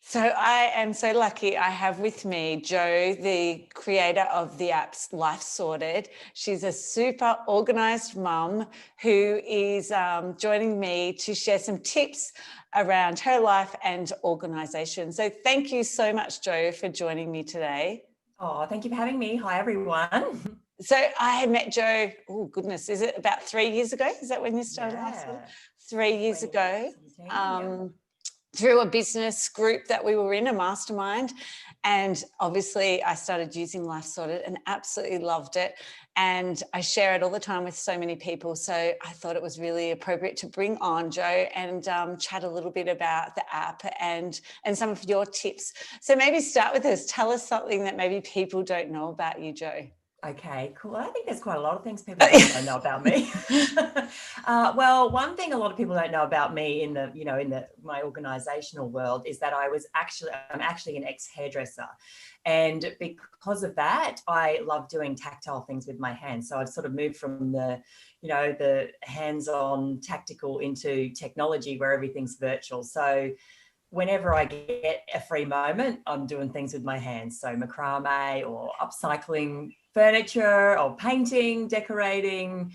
So I am so lucky. I have with me Jo, the creator of the apps Life Sorted. She's a super organized mum who is joining me to share some tips around her life and organization. So thank you so much, Jo, for joining me today. Oh, thank you for having me. Hi, everyone. So I met Jo, oh goodness, is it about 3 years ago? Is that when you started Life Sorted? 3 years ago. Through a business group that we were in, a mastermind. And obviously I started using Life Sorted and absolutely loved it. And I share it all the time with so many people. So I thought it was really appropriate to bring on Jo and chat a little bit about the app and some of your tips. So maybe start with this. Tell us something that maybe people don't know about you, Jo. Okay, cool. I think there's quite a lot of things people don't know about me. Well, one thing a lot of people don't know about me in my organizational world is that I'm actually an ex-hairdresser. And because of that, I love doing tactile things with my hands. So I've sort of moved from the hands-on tactical into technology where everything's virtual. So whenever I get a free moment, I'm doing things with my hands. So macrame or upcycling furniture or painting, decorating,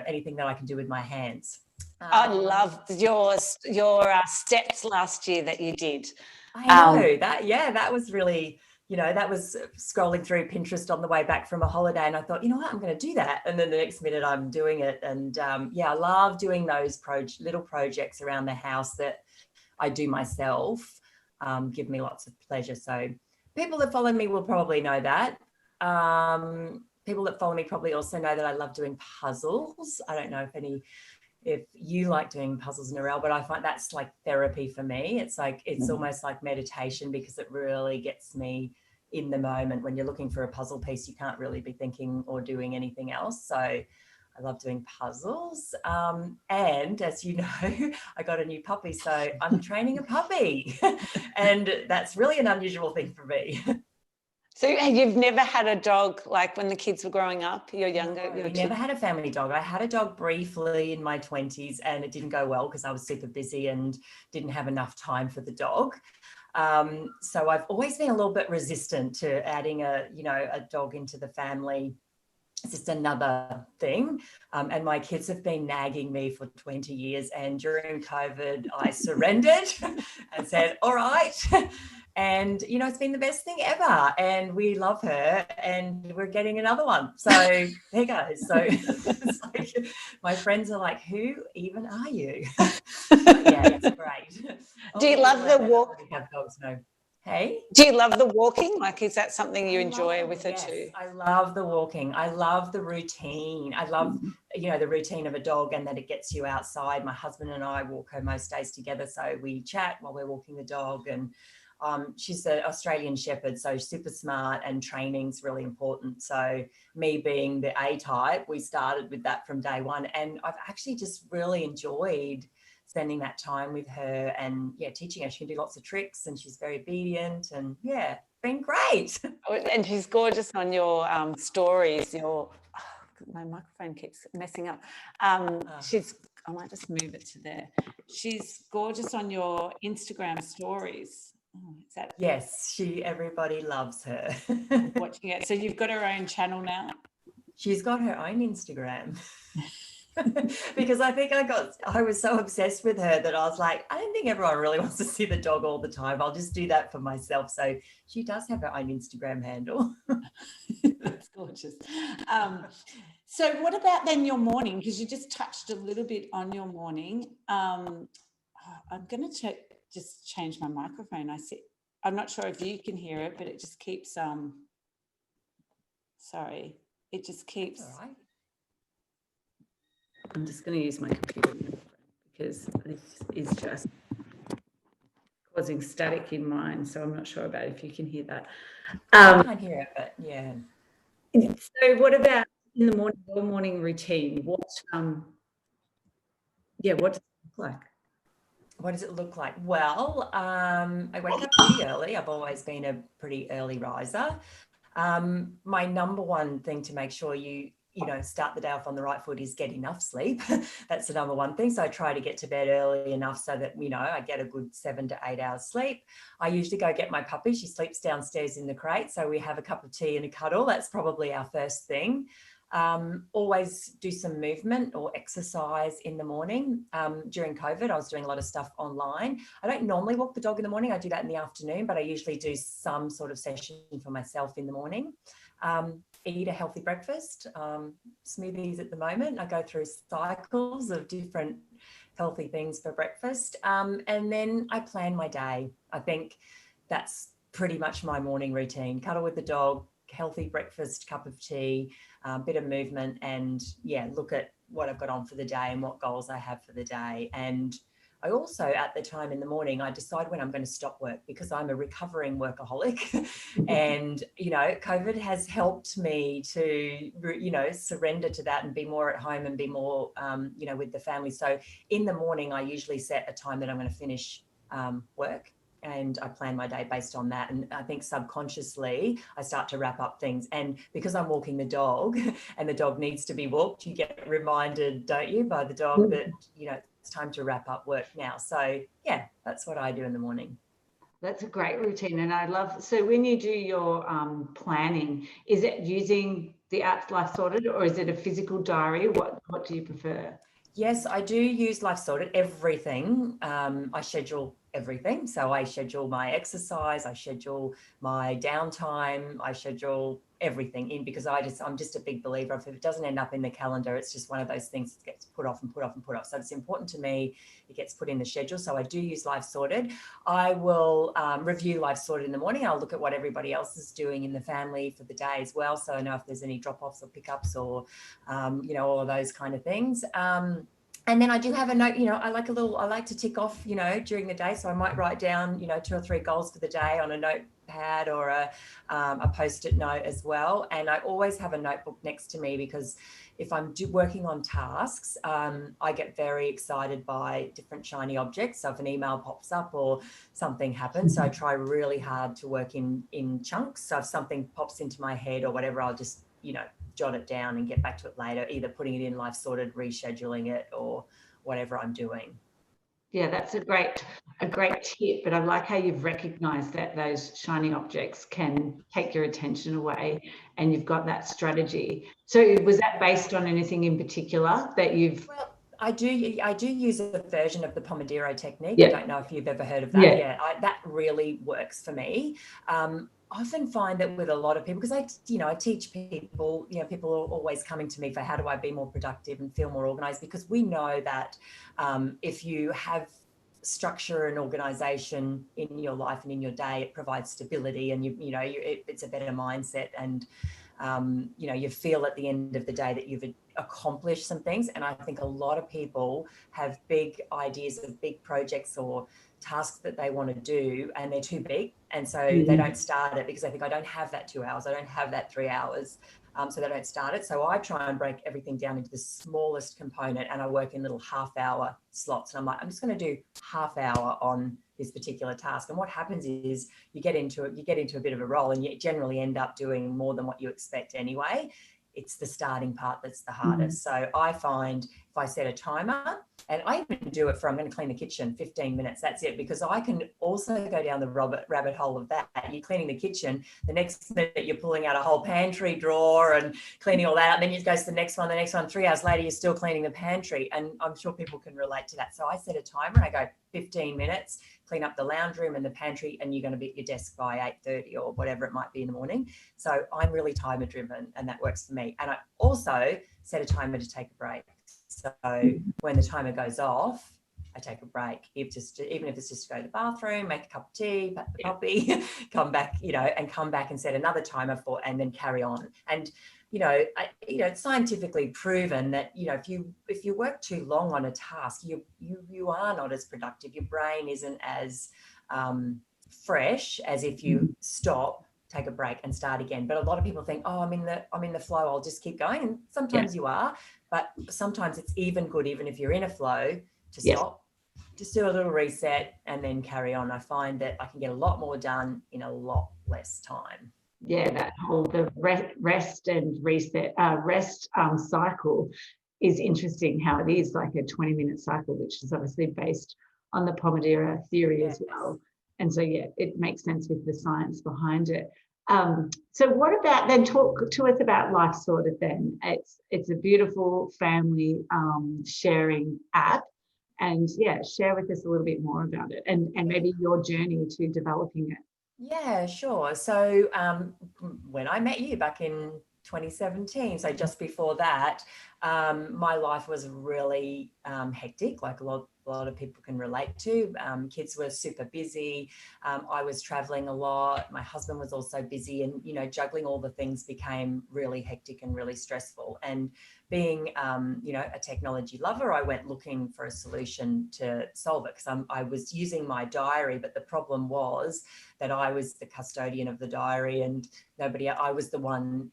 anything that I can do with my hands. I loved your steps last year that you did. I know that was really, that was scrolling through Pinterest on the way back from a holiday. And I thought, you know what, I'm going to do that. And then the next minute I'm doing it. And I love doing those little projects around the house that I do myself, give me lots of pleasure. So people that follow me will probably know that. People that follow me probably also know that I love doing puzzles. I don't know if you like doing puzzles, Narelle, but I find that's like therapy for me. It's almost like meditation because it really gets me in the moment. When you're looking for a puzzle piece, you can't really be thinking or doing anything else. So I love doing puzzles. And as you know, I got a new puppy, so I'm training a puppy. And that's really an unusual thing for me. So you've never had a dog like when the kids were growing up? You're younger? No, we never had a family dog. I had a dog briefly in my 20s and it didn't go well because I was super busy and didn't have enough time for the dog. So I've always been a little bit resistant to adding a dog into the family. It's just another thing. And my kids have been nagging me for 20 years. And during COVID, I surrendered and said, all right. And, it's been the best thing ever. And we love her and we're getting another one. So there you go. So it's like, my friends are like, who even are you? It's great. Do you love the walk? Have dogs, no. Hey? Do you love the walking? Like, is that something you enjoy with her too? I love the walking. I love the routine. I love, the routine of a dog and that it gets you outside. My husband and I walk her most days together. So we chat while we're walking the dog. And she's an Australian Shepherd, so super smart and training's really important. So me being the A-type, we started with that from day one. And I've actually just really enjoyed spending that time with her and teaching her. She can do lots of tricks and she's very obedient and been great. And she's gorgeous on your stories. My microphone keeps messing up. I might just move it to there. She's gorgeous on your Instagram stories. Oh, is that? Yes, everybody loves her. Watching it. So you've got her own channel now? She's got her own Instagram. Because I think I was so obsessed with her that I was like, I don't think everyone really wants to see the dog all the time. I'll just do that for myself. So she does have her own Instagram handle. That's gorgeous. So what about then your morning? Because you just touched a little bit on your morning. I'm going to just change my microphone. I'm not sure if you can hear it, but it just keeps, it just keeps. All right. I'm just going to use my computer because this is just causing static in mine. So I'm not sure about if you can hear that. I can't hear it, but yeah. So what about in the morning, your morning routine? What does it look like? What does it look like? Well, I wake up pretty early. I've always been a pretty early riser. My number one thing to make sure you start the day off on the right foot is get enough sleep. That's the number one thing. So I try to get to bed early enough so that, I get a good 7 to 8 hours sleep. I usually go get my puppy. She sleeps downstairs in the crate. So we have a cup of tea and a cuddle. That's probably our first thing. Always do some movement or exercise in the morning. During COVID, I was doing a lot of stuff online. I don't normally walk the dog in the morning. I do that in the afternoon, but I usually do some sort of session for myself in the morning. Eat a healthy breakfast, smoothies at the moment. I go through cycles of different healthy things for breakfast. And then I plan my day. I think that's pretty much my morning routine. Cuddle with the dog, healthy breakfast, cup of tea, bit of movement, and look at what I've got on for the day and what goals I have for the day. And I also, at the time in the morning, I decide when I'm going to stop work, because I'm a recovering workaholic. And, COVID has helped me to, surrender to that and be more at home and be more, with the family. So in the morning, I usually set a time that I'm going to finish work. And I plan my day based on that. And I think subconsciously I start to wrap up things. And because I'm walking the dog and the dog needs to be walked, you get reminded, don't you, by the dog that, it's time to wrap up work now. So that's what I do in the morning. That's a great routine. And I love, so when you do your planning, is it using the app Life Sorted, or is it a physical diary? What do you prefer? Yes, I do use Life Sorted. Everything. I schedule everything. So I schedule my exercise, I schedule my downtime, I schedule everything in, because I'm just a big believer of, if it doesn't end up in the calendar, it's just one of those things that gets put off and put off and put off. So it's important to me it gets put in the schedule. So I do use Life Sorted. I will review Life Sorted in the morning. I'll look at what everybody else is doing in the family for the day as well. So I know if there's any drop-offs or pickups or, all of those kind of things. And then I do have a note, I like to tick off, during the day. So I might write down, 2 or 3 goals for the day on a notepad or a Post-it note as well. And I always have a notebook next to me, because if I'm working on tasks, I get very excited by different shiny objects. So if an email pops up or something happens, so I try really hard to work in chunks. So if something pops into my head or whatever, I'll just, jot it down and get back to it later, either putting it in Life Sorted, rescheduling it, or whatever I'm doing. Yeah, that's a great tip. But I like how you've recognized that those shiny objects can take your attention away, and you've got that strategy. So was that based on anything in particular that you've... Well, I do use a version of the Pomodoro technique. Yeah. I don't know if you've ever heard of that. Yeah. That really works for me. I often find that with a lot of people, because I teach people, people are always coming to me for how do I be more productive and feel more organized, because we know that if you have structure and organization in your life and in your day, it provides stability, and it's a better mindset, and you feel at the end of the day that you've accomplished some things. And I think a lot of people have big ideas of big projects or tasks that they want to do, and they're too big, and so they don't start it, because they think, I don't have that 2 hours, I don't have that 3 hours, so they don't start it. So I try and break everything down into the smallest component, and I work in little half-hour slots, and I'm like, I'm just going to do half hour on this particular task. And what happens is you get into a bit of a role, and you generally end up doing more than what you expect anyway. It's the starting part that's the hardest. So I find if I set a timer, and I even do it for, I'm going to clean the kitchen, 15 minutes, that's it, because I can also go down the rabbit hole of that. You're cleaning the kitchen, the next minute you're pulling out a whole pantry drawer and cleaning all that, and then you go to the next one, 3 hours later, you're still cleaning the pantry. And I'm sure people can relate to that. So I set a timer, and I go 15 minutes, clean up the lounge room and the pantry, and you're going to be at your desk by 8:30 or whatever it might be in the morning. So I'm really timer driven, and that works for me. And I also set a timer to take a break. So when the timer goes off, I take a break. Even if it's just to go to the bathroom, make a cup of tea, pat the puppy, come back, and come back and set another timer and then carry on. And it's scientifically proven that if you work too long on a task, you are not as productive. Your brain isn't as fresh as if you stop, take a break, and start again. But a lot of people think, oh, I'm in the flow, I'll just keep going. And sometimes you are, but sometimes it's even good, even if you're in a flow, to stop, just do a little reset and then carry on. I find that I can get a lot more done in a lot less time. yeah, that whole the rest and reset cycle is interesting. How it is like a 20-minute cycle, which is obviously based on the Pomodoro theory as well. And so yeah, it makes sense with the science behind it. So what about then? Talk to us about Life Sorted. Then it's a beautiful family sharing app, and yeah, share with us a little bit more about it, and maybe your journey to developing it. Yeah, sure. So when I met you back in 2017, so just before that, my life was really hectic, like a lot of people can relate to. Kids were super busy. I was traveling a lot. My husband was also busy, and, you know, juggling all the things became really hectic and really stressful. And being, you know, a technology lover, I went looking for a solution to solve it, because I was using my diary, but the problem was that I was the custodian of the diary, and I was the one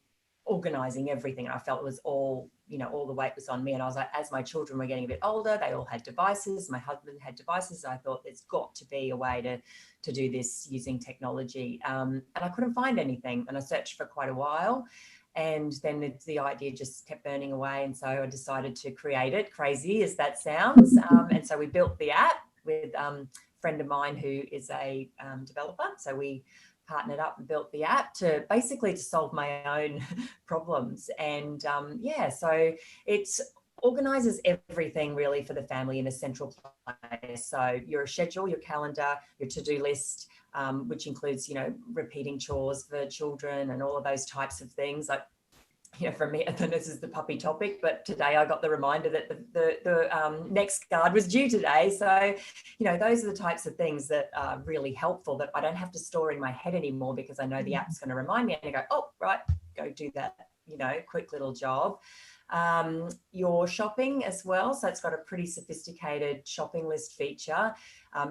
organizing everything. And I felt it was all, you know, all the weight was on me. And I was like, as my children were getting a bit older, they all had devices. My husband had devices. I thought there's got to be a way to do this using technology. And I couldn't find anything. And I searched for quite a while. And then the idea just kept burning away. And so I decided to create it, crazy as that sounds. And so we built the app with a friend of mine who is a developer. So we partnered up and built the app to solve my own problems. And yeah, so it organizes everything really for the family in a central place. So your schedule, your calendar, your to-do list, which includes, you know, repeating chores for children and all of those types of things. Like, you know, for me, this is the puppy topic, but today I got the reminder that the next guard was due today. So, you know, those are the types of things that are really helpful, that I don't have to store in my head anymore, because I know the app's going to remind me, and I go, oh, right, go do that, you know, quick little job. Your shopping as well. So it's got a pretty sophisticated shopping list feature,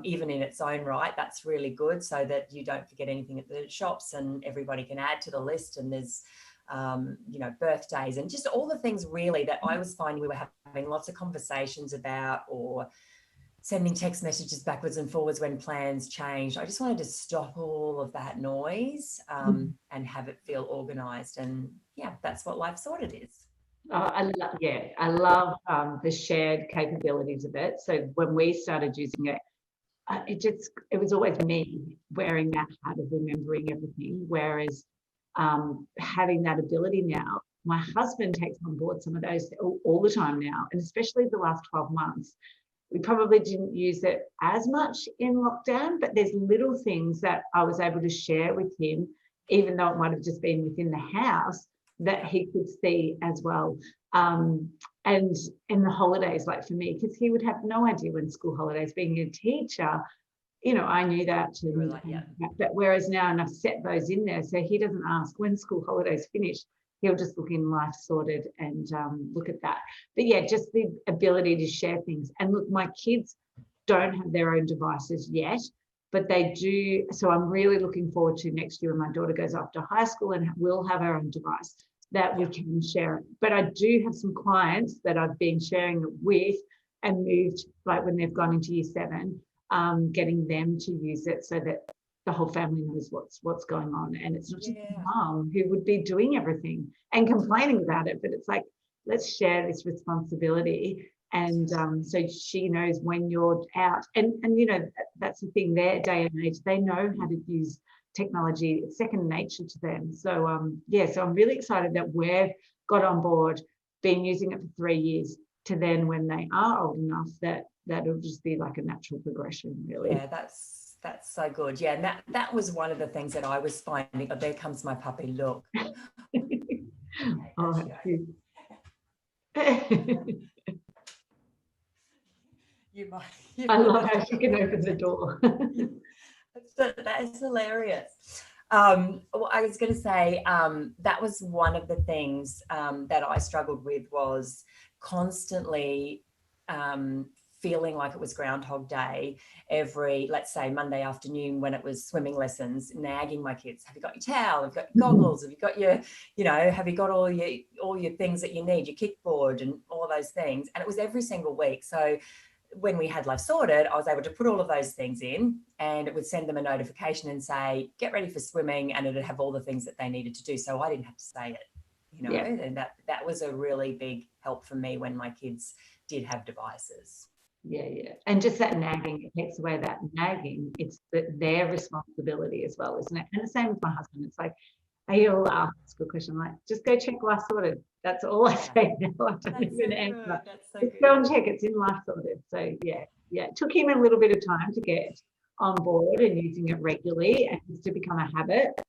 even in its own right. That's really good, so that you don't forget anything at the shops and everybody can add to the list. And there's you know, birthdays and just all the things really that I was finding we were having lots of conversations about, or sending text messages backwards and forwards when plans changed. I just wanted to stop all of that noise and have it feel organised. And yeah, that's what Life Sorted is. I love the shared capabilities of it. So when we started using it, it was always me wearing that hat of remembering everything, whereas having that ability now, my husband takes on board some of those all the time now, and especially the last 12 months. We probably didn't use it as much in lockdown, but there's little things that I was able to share with him, even though it might have just been within the house, that he could see as well. And in the holidays, like for me, because he would have no idea when school holidays, being a teacher, you know, I knew that. But whereas now, and I've set those in there, so he doesn't ask when school holidays finish. He'll just look in Life Sorted and look at that. But yeah, just the ability to share things. And look, my kids don't have their own devices yet, but they do. So I'm really looking forward to next year when my daughter goes off to high school and we'll have our own device that we can share it. But I do have some clients that I've been sharing it with and moved, like when they've gone into year 7, getting them to use it so that the whole family knows what's going on. And it's not just mom who would be doing everything and complaining about it, but it's like, let's share this responsibility. And so she knows when you're out. And you know, that's the thing, their day and age, they know how to use technology. It's second nature to them. So yeah, so I'm really excited that we've got on board, been using it for 3 years, to then when they are old enough that it'll just be like a natural progression, really. Yeah, that's so good. Yeah, and that was one of the things that I was finding. Oh, there comes my puppy, look. Oh, that's cute. I love how she can open the door. That is hilarious. Well, I was going to say that was one of the things that I struggled with, was constantly feeling like it was Groundhog Day every, let's say, Monday afternoon when it was swimming lessons, nagging my kids. Have you got your towel? Have you got your goggles? Have you got your, you know, have you got all your things that you need, your kickboard and all those things? And it was every single week. So when we had Life Sorted, I was able to put all of those things in, and it would send them a notification and say, get ready for swimming, and it would have all the things that they needed to do. So I didn't have to say it, you know, and that was a really big help for me when my kids did have devices. Yeah. And just that nagging, it takes away that nagging. It's their responsibility as well, isn't it? And the same with my husband. It's like, he'll ask a good question. I'm like, just go check Life Sorted. That's all I say now. I don't even answer. Just go and check. It's in Life Sorted. So yeah. It took him a little bit of time to get on board and using it regularly and to become a habit.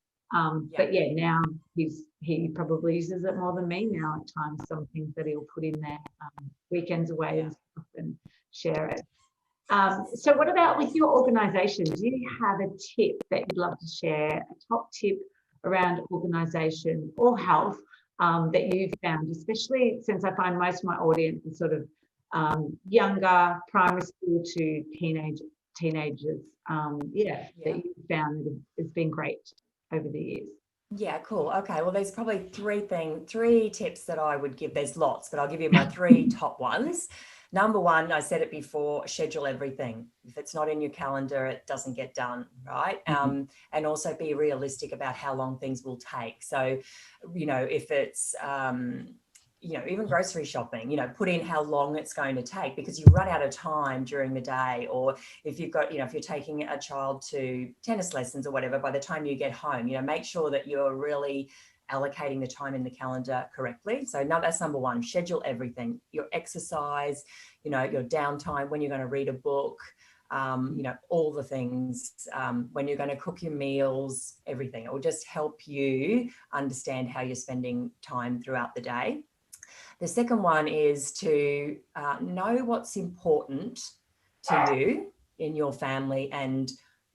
But yeah, now he probably uses it more than me now at times. Some things that he'll put in there weekends away and stuff and share it. So what about with your organisation? Do you have a tip that you'd love to share, a top tip around organisation or health that you've found, especially since I find most of my audience is sort of younger, primary school to teenagers, that you've found that has been great over the years? Yeah, cool. Okay, well, there's probably three tips that I would give. There's lots, but I'll give you my three top ones. Number one, I said it before, schedule everything. If it's not in your calendar, it doesn't get done, right? And also be realistic about how long things will take. So, you know, if it's, you know, even grocery shopping, you know, put in how long it's going to take, because you run out of time during the day. Or if you've got, you know, if you're taking a child to tennis lessons or whatever, by the time you get home, you know, make sure that you're really allocating the time in the calendar correctly. So now that's number one, schedule everything, your exercise, you know, your downtime, when you're going to read a book, you know, all the things, when you're going to cook your meals, everything. It will just help you understand how you're spending time throughout the day. The second one is to know what's important to you in your family and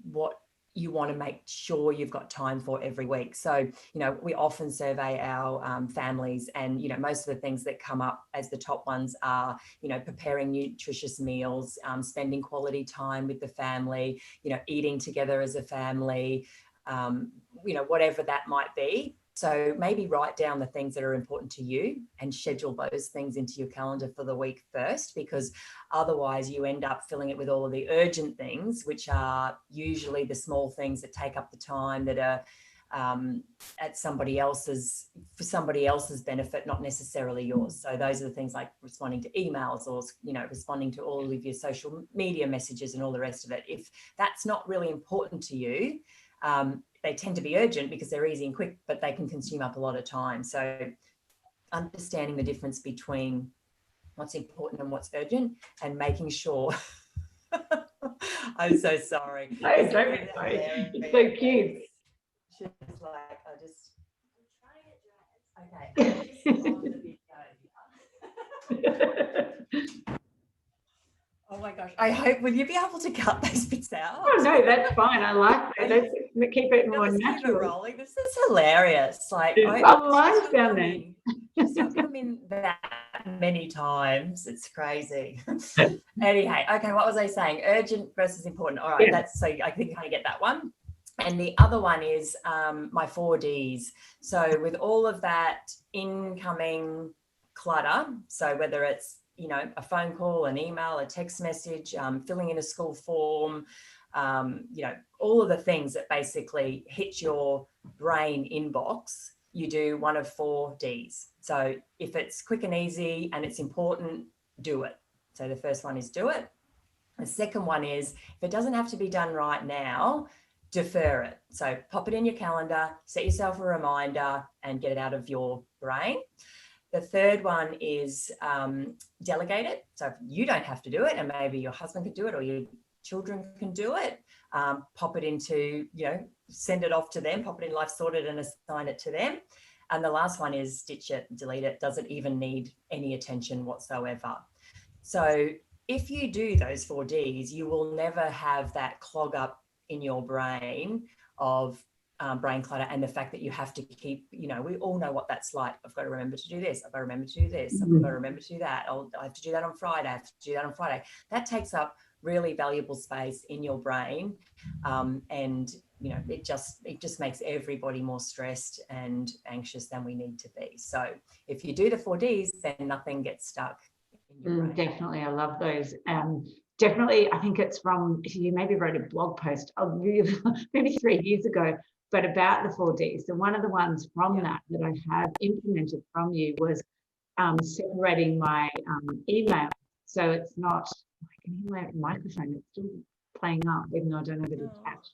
what you want to make sure you've got time for every week. So, you know, we often survey our families, and, you know, most of the things that come up as the top ones are, you know, preparing nutritious meals, spending quality time with the family, you know, eating together as a family, you know, whatever that might be. So maybe write down the things that are important to you and schedule those things into your calendar for the week first, because otherwise you end up filling it with all of the urgent things, which are usually the small things that take up the time, that are for somebody else's benefit, not necessarily yours. So those are the things like responding to emails, or, you know, responding to all of your social media messages and all the rest of it. If that's not really important to you, they tend to be urgent because they're easy and quick, but they can consume up a lot of time. So understanding the difference between what's important and what's urgent, and making sure I'm so sorry. No, don't be sorry. It's so cute. She's like, okay. Oh my gosh. I hope, will you be able to cut those bits out? Oh, no, that's fine. I like that. Let's keep it more natural. Rolling. This is hilarious. Like, mine's down there. Just not come in that many times. It's crazy. Anyway, okay, what was I saying? Urgent versus important. All right, that's, so I think you kind of get that one. And the other one is my 4Ds. So with all of that incoming clutter, so whether it's, you know, a phone call, an email, a text message, filling in a school form, you know, all of the things that basically hit your brain inbox, you do one of 4 Ds. So if it's quick and easy and it's important, do it. So the first one is do it. The second one is, if it doesn't have to be done right now, defer it. So pop it in your calendar, set yourself a reminder, and get it out of your brain. The third one is delegate it. So if you don't have to do it, and maybe your husband could do it, or your children can do it, pop it into, you know, send it off to them, pop it in Life Sorted and assign it to them. And the last one is ditch it, delete it. Doesn't even need any attention whatsoever. So if you do those 4 Ds, you will never have that clog up in your brain of brain clutter, and the fact that you have to keep, you know, we all know what that's like. I've got to remember to do this. I've got to remember to do this. I've got to remember to do that. I have to do that on Friday. I have to do that on Friday. That takes up really valuable space in your brain. And, you know, it just makes everybody more stressed and anxious than we need to be. So if you do the 4 Ds, then nothing gets stuck in your brain. Definitely, I love those. Definitely, I think it's from, you maybe wrote a blog post maybe 3 years ago, but about the 4Ds. So one of the ones from that I have implemented from you was separating my email. So it's not, I can hear my microphone, it's still playing up, even though I don't have it attached.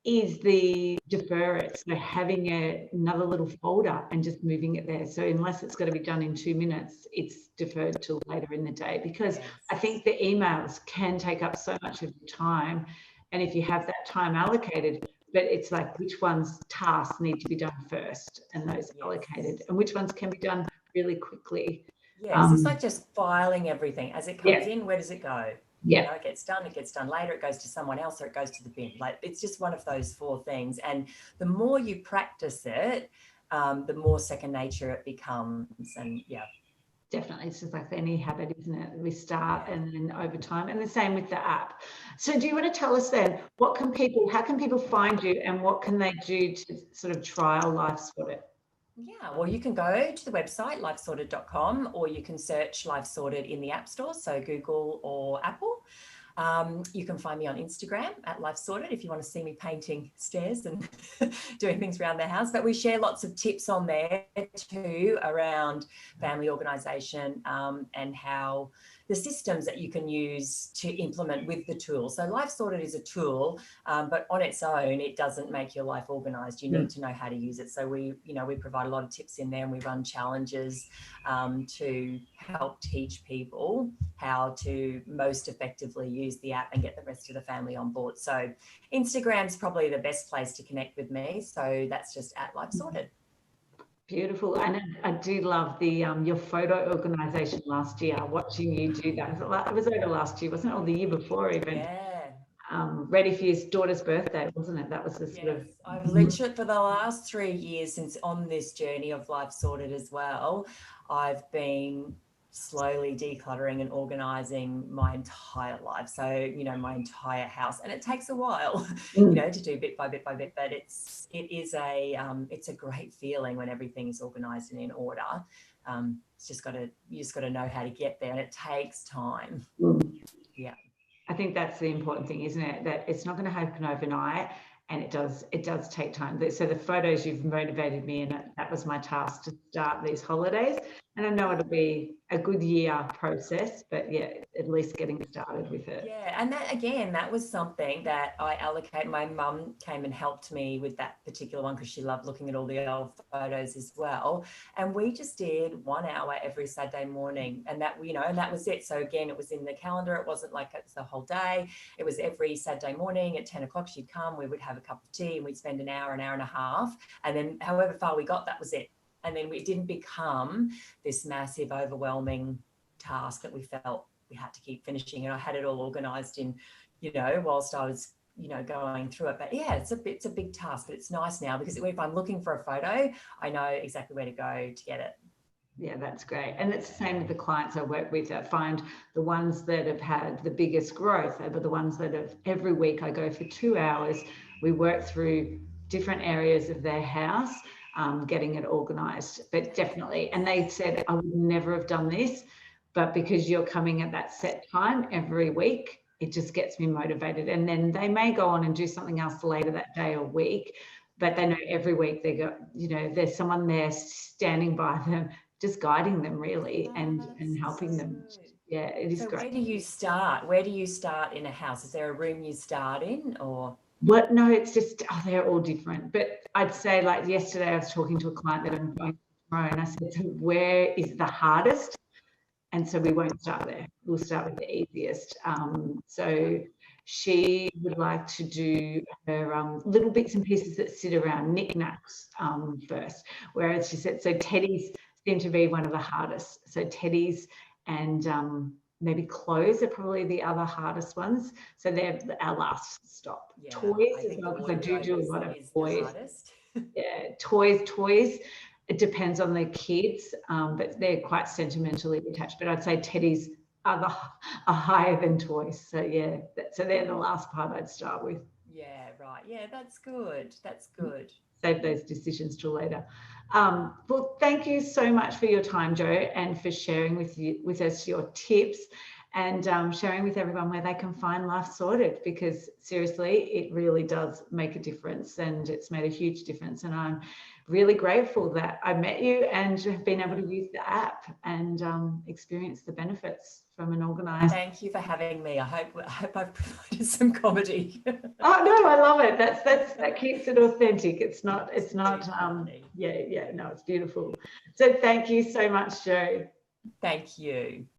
Is the defer it. So having another little folder and just moving it there. So unless it's got to be done in 2 minutes, it's deferred till later in the day, because I think the emails can take up so much of your time. And if you have that time allocated, but it's like which ones tasks need to be done first and those allocated, and which ones can be done really quickly. Yes, it's like just filing everything as it comes in. Where does it go? Yeah, you know, it gets done later, it goes to someone else, or it goes to the bin. Like, it's just one of those 4 things. And the more you practice it, the more second nature it becomes. And definitely, it's just like any habit, isn't it? We start and then over time, and the same with the app. So do you want to tell us then, how can people find you, and what can they do to sort of trial Life Sorted? Yeah, well, you can go to the website, lifesorted.com, or you can search Life Sorted in the App Store, so Google or Apple. You can find me on Instagram at Life Sorted if you want to see me painting stairs and doing things around the house. But we share lots of tips on there too around family organisation and how the systems that you can use to implement with the tool. So Life Sorted is a tool, but on its own, it doesn't make your life organised. You need to know how to use it. So we provide a lot of tips in there, and we run challenges to help teach people how to most effectively use the app and get the rest of the family on board. So Instagram's probably the best place to connect with me. So that's just at Life Sorted. Beautiful. And I do love the your photo organisation last year, watching you do that. It was over last year, wasn't it? Or the year before even. Yeah. Ready for your daughter's birthday, wasn't it? That was the sort of... I've literally, for the last 3 years since on this journey of Life Sorted as well, I've been slowly decluttering and organising my entire life. So, my entire house, and it takes a while, to do bit by bit by bit, but it's a great feeling when everything is organised and in order. You just got to know how to get there, and it takes time. Yeah. I think that's the important thing, isn't it? That it's not going to happen overnight, and it does take time. So the photos, you've motivated me, and that was my task to start these holidays. And I know it'll be a good year process, but at least getting started with it. Yeah, and that was something that I allocate. My mum came and helped me with that particular one because she loved looking at all the old photos as well. And we just did 1 hour every Saturday morning, and that was it. So again, it was in the calendar. It wasn't like it's the whole day. It was every Saturday morning at 10 o'clock. She'd come, we would have a cup of tea, and we'd spend an hour and a half. And then however far we got, that was it. And then it didn't become this massive, overwhelming task that we felt we had to keep finishing. And I had it all organised in, whilst I was, going through it. But yeah, it's a big task, but it's nice now because if I'm looking for a photo, I know exactly where to go to get it. Yeah, that's great. And it's the same with the clients I work with. I find the ones that have had the biggest growth are the ones that have, every week I go for 2 hours. We work through different areas of their house, getting it organised. But definitely, and they said, I would never have done this, but because you're coming at that set time every week, it just gets me motivated. And then they may go on and do something else later that day or week, but they know every week they go, there's someone there standing by them, just guiding them really, and helping them. Yeah, it is great. Where do you start? Where do you start in a house? Is there a room you start in, or? What? No, it's just, they're all different. But I'd say, like yesterday, I was talking to a client that I'm going to tomorrow, and I said, so where is the hardest? And so we won't start there. We'll start with the easiest. So she would like to do her little bits and pieces that sit around, knickknacks first. Whereas she said, so teddies seem to be one of the hardest. So teddies and maybe clothes are probably the other hardest ones. So they're our last stop. Yeah, toys as well, because I do a lot of toys. Yeah, toys. It depends on the kids, but they're quite sentimentally attached. But I'd say teddies are higher than toys. So yeah, so they're the last part I'd start with. Yeah, right. Yeah, that's good. That's good. save those decisions till later. Well, thank you so much for your time, Jo, and for sharing with us your tips and sharing with everyone where they can find Life Sorted, because seriously, it really does make a difference, and it's made a huge difference. And I'm really grateful that I met you and have been able to use the app and experience the benefits from an organised. Thank you for having me. I hope I've provided some comedy. Oh no, I love it. That keeps it authentic. It's not yeah, no, it's beautiful. So thank you so much, Jo. Thank you.